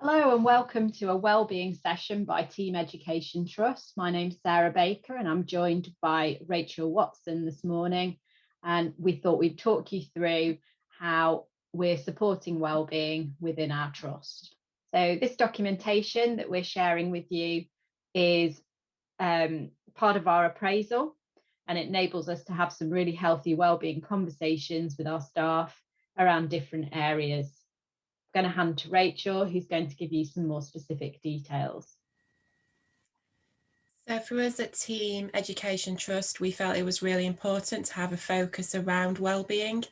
Hello and welcome to a wellbeing session by T.E.A.M Education Trust. My name's Sarah Baker and I'm joined by Rachel Watson this morning. And we thought we'd talk you through how we're supporting wellbeing within our trust. So this documentation that we're sharing with you is part of our appraisal, and it enables us to have some really healthy wellbeing conversations with our staff around different areas. Going to hand to Rachel, who's going to give you some more specific details. So for us at T.E.A.M Education Trust, we felt it was really important to have a focus around wellbeing,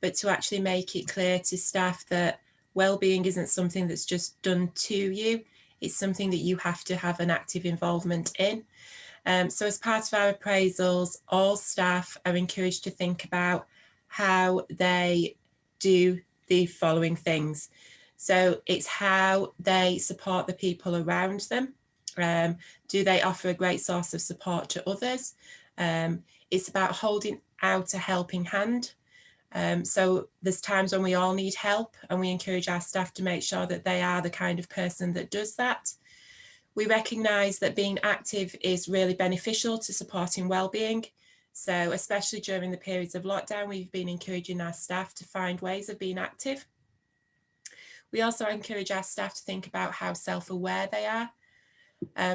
but to actually make it clear to staff that wellbeing isn't something that's just done to you. It's something that you have to have an active involvement in. So as part of our appraisals, all staff are encouraged to think about how they do the following things. So it's how they support the people around them. Do they offer a great source of support to others? It's about holding out a helping hand. So there's times when we all need help, and we encourage our staff to make sure that they are the kind of person that does that. We recognise that being active is really beneficial to supporting wellbeing. So especially during the periods of lockdown, we've been encouraging our staff to find ways of being active. We also encourage our staff to think about how self-aware they are,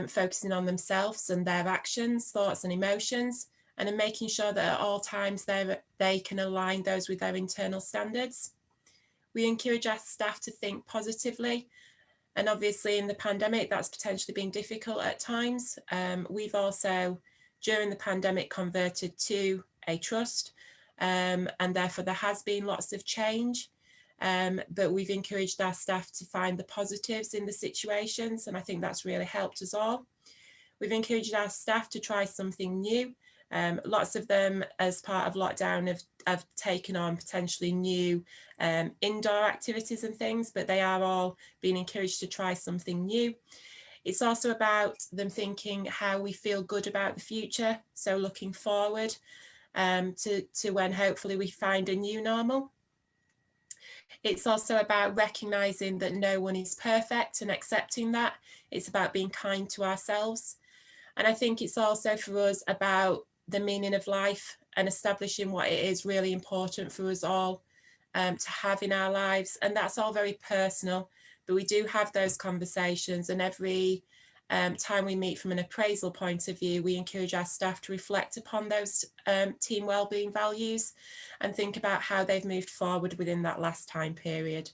focusing on themselves and their actions, thoughts and emotions, and in making sure that at all times they can align those with their internal standards. We encourage our staff to think positively, and obviously in the pandemic that's potentially been difficult at times. We've also, during the pandemic, converted to a trust, and therefore there has been lots of change. But we've encouraged our staff to find the positives in the situations, and I think that's really helped us all. We've encouraged our staff to try something new. Lots of them, as part of lockdown, have taken on potentially new indoor activities and things, but they are all being encouraged to try something new. It's also about them thinking how we feel good about the future, so looking forward to when hopefully we find a new normal. It's also about recognising that no one is perfect and accepting that. It's about being kind to ourselves. And I think it's also for us about the meaning of life and establishing what it is really important for us all to have in our lives. And that's all very personal, but we do have those conversations, and every time we meet from an appraisal point of view, we encourage our staff to reflect upon those team wellbeing values and think about how they've moved forward within that last time period.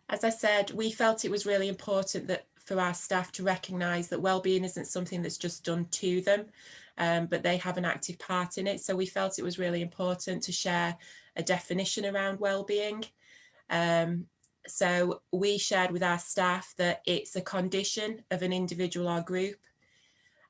As I said, we felt it was really important that for our staff to recognise that wellbeing isn't something that's just done to them, but they have an active part in it. So we felt it was really important to share a definition around wellbeing. So we shared with our staff that it's a condition of an individual or group,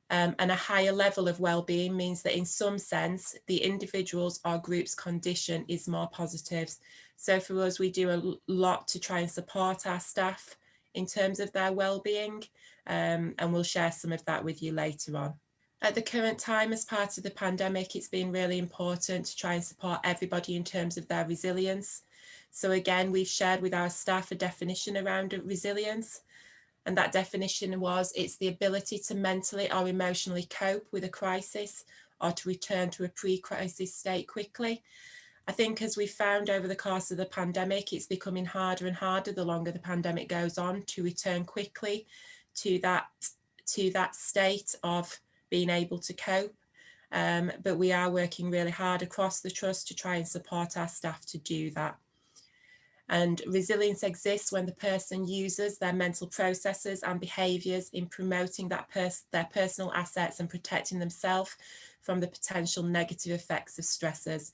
and a higher level of wellbeing means that in some sense the individual's or group's condition is more positive. So for us, we do a lot to try and support our staff in terms of their wellbeing, and we'll share some of that with you later on. At the current time, as part of the pandemic, it's been really important to try and support everybody in terms of their resilience. So again, we've shared with our staff a definition around resilience. And that definition was, it's the ability to mentally or emotionally cope with a crisis or to return to a pre-crisis state quickly. I think as we found over the course of the pandemic, it's becoming harder and harder the longer the pandemic goes on to return quickly to that state of being able to cope. But we are working really hard across the trust to try and support our staff to do that. And resilience exists when the person uses their mental processes and behaviours in promoting their personal assets and protecting themselves from the potential negative effects of stressors.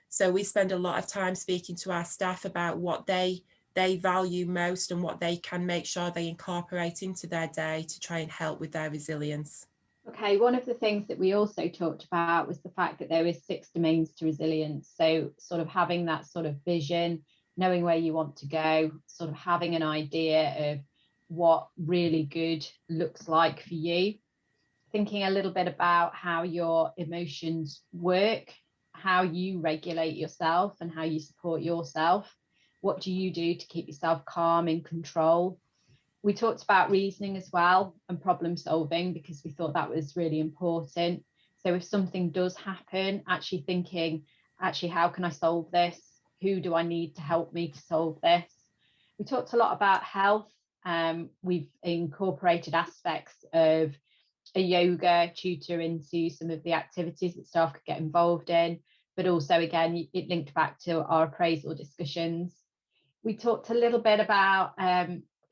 So we spend a lot of time speaking to our staff about what they value most and what they can make sure they incorporate into their day to try and help with their resilience. Okay, one of the things that we also talked about was the fact that there is 6 domains to resilience. So sort of having that sort of vision, knowing where you want to go, sort of having an idea of what really good looks like for you, thinking a little bit about how your emotions work, how you regulate yourself and how you support yourself, what do you do to keep yourself calm, in control? We talked about reasoning as well and problem solving, because we thought that was really important. So if something does happen, actually thinking, actually, how can I solve this? Who do I need to help me to solve this? We talked a lot about health. We've incorporated aspects of a yoga tutor into some of the activities that staff could get involved in, but also, again, it linked back to our appraisal discussions. We talked a little bit about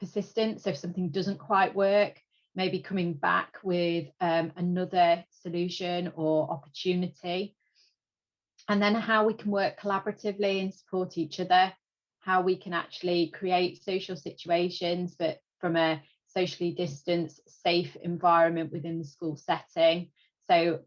persistence. So if something doesn't quite work, maybe coming back with another solution or opportunity. And then how we can work collaboratively and support each other, how we can actually create social situations, but from a socially distanced, safe environment within the school setting. So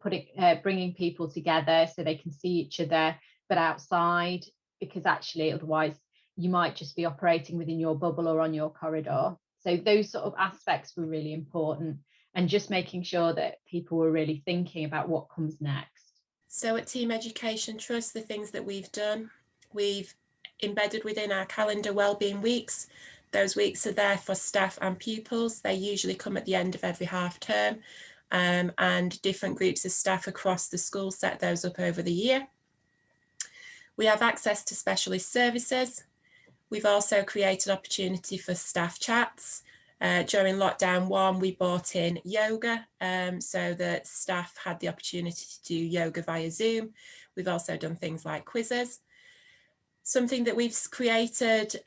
bringing people together so they can see each other, but outside, because actually otherwise you might just be operating within your bubble or on your corridor. So those sort of aspects were really important, and just making sure that people were really thinking about what comes next. So at T.E.A.M Education Trust, the things that we've done, we've embedded within our calendar wellbeing weeks. Those weeks are there for staff and pupils. They usually come at the end of every half term, and different groups of staff across the school set those up over the year. We have access to specialist services. We've also created opportunity for staff chats. During lockdown 1, we brought in yoga, so that staff had the opportunity to do yoga via Zoom. We've also done things like quizzes. Something that we've created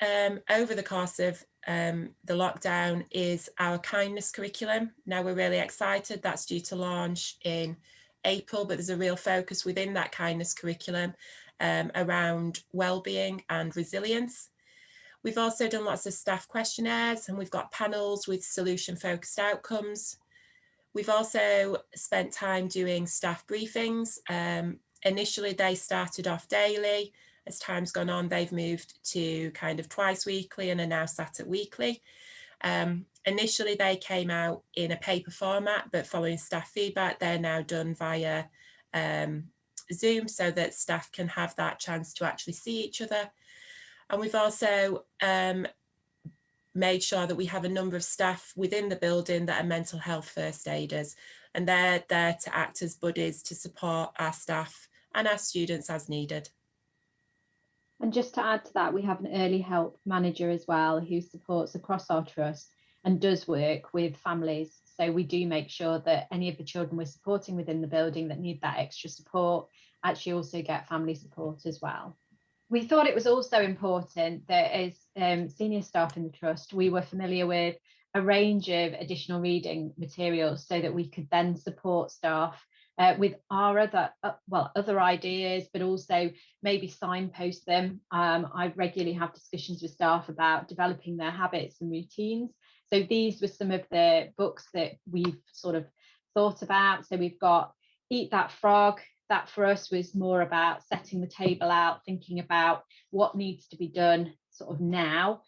over the course of the lockdown is our kindness curriculum. Now we're really excited. That's due to launch in April, but there's a real focus within that kindness curriculum around wellbeing and resilience. We've also done lots of staff questionnaires, and we've got panels with solution-focused outcomes. We've also spent time doing staff briefings. Initially, they started off daily. As time's gone on, they've moved to kind of twice weekly and are now sat at weekly. Initially, they came out in a paper format, but following staff feedback, they're now done via Zoom, so that staff can have that chance to actually see each other. And we've also made sure that we have a number of staff within the building that are mental health first aiders, and they're there to act as buddies to support our staff and our students as needed. And just to add to that, we have an early help manager as well who supports across our trust and does work with families. So we do make sure that any of the children we're supporting within the building that need that extra support actually also get family support as well. We thought it was also important that as senior staff in the trust, we were familiar with a range of additional reading materials so that we could then support staff with our other ideas, but also maybe signpost them. I regularly have discussions with staff about developing their habits and routines. So these were some of the books that we've sort of thought about. So we've got Eat That Frog. That for us was more about setting the table out, thinking about what needs to be done sort of now,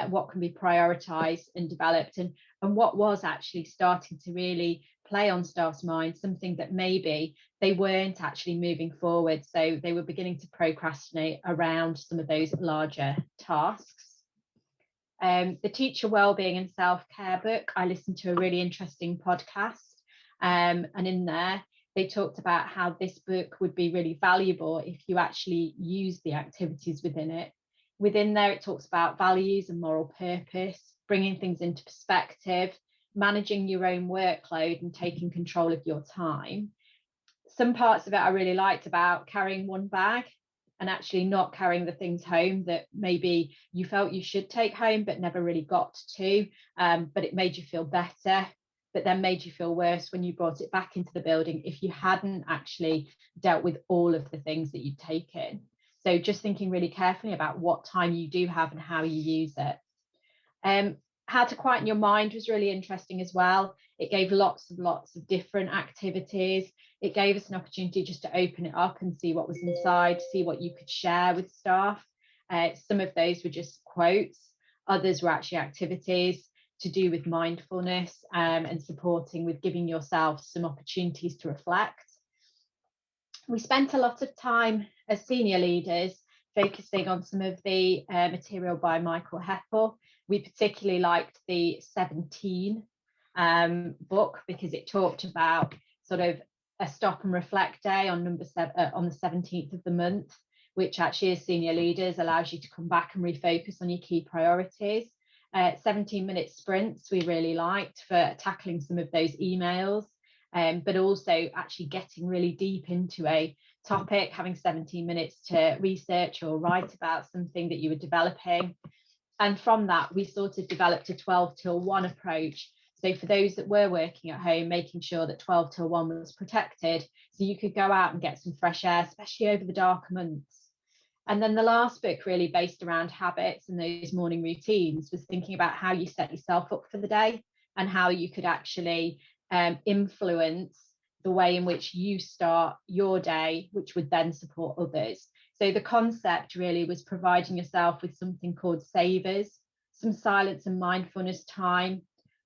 what can be prioritised and developed, and what was actually starting to really play on staff's minds, something that maybe they weren't actually moving forward. So they were beginning to procrastinate around some of those larger tasks. The Teacher Wellbeing and Self-Care book, I listened to a really interesting podcast, and in there, they talked about how this book would be really valuable if you actually use the activities within it. Within there, it talks about values and moral purpose, bringing things into perspective, managing your own workload and taking control of your time. Some parts of it I really liked about carrying one bag and actually not carrying the things home that maybe you felt you should take home but never really got to, but it made you feel better, but then made you feel worse when you brought it back into the building if you hadn't actually dealt with all of the things that you'd taken. So just thinking really carefully about what time you do have and how you use it. How to quieten your mind was really interesting as well. It gave lots of different activities. It gave us an opportunity just to open it up and see what was inside, see what you could share with staff. Some of those were just quotes. Others were actually activities to do with mindfulness and supporting with giving yourself some opportunities to reflect. We spent a lot of time as senior leaders focusing on some of the material by Michael Heppel. We particularly liked the 17 book because it talked about sort of a stop and reflect day on on the 17th of the month, which actually as senior leaders allows you to come back and refocus on your key priorities. 17-minute sprints we really liked for tackling some of those emails, but also actually getting really deep into a topic, having 17 minutes to research or write about something that you were developing. And from that, we sort of developed a 12 till 1 approach. So for those that were working at home, making sure that 12 till 1 was protected, so you could go out and get some fresh air, especially over the darker months. And then the last book, really based around habits and those morning routines, was thinking about how you set yourself up for the day and how you could actually influence the way in which you start your day, which would then support others. So the concept really was providing yourself with something called savers, some silence and mindfulness time,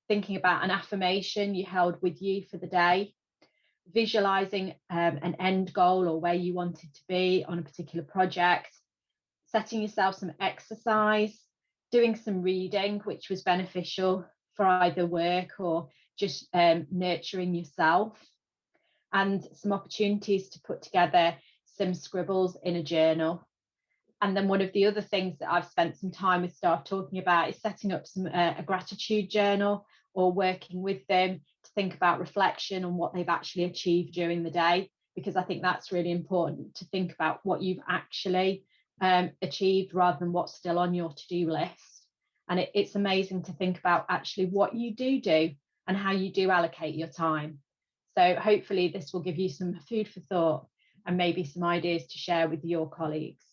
thinking about an affirmation you held with you for the day, visualizing an end goal or where you wanted to be on a particular project, setting yourself some exercise, doing some reading, which was beneficial for either work or just nurturing yourself, and some opportunities to put together some scribbles in a journal. And then one of the other things that I've spent some time with staff talking about is setting up some a gratitude journal, or working with them to think about reflection on what they've actually achieved during the day, because I think that's really important to think about what you've actually achieved rather than what's still on your to-do list. And it's amazing to think about actually what you do and how you do allocate your time. So hopefully this will give you some food for thought and maybe some ideas to share with your colleagues.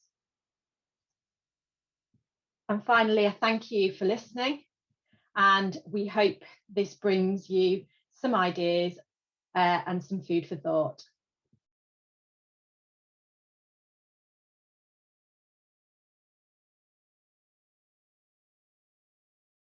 And finally, I thank you for listening, and we hope this brings you some ideas and some food for thought.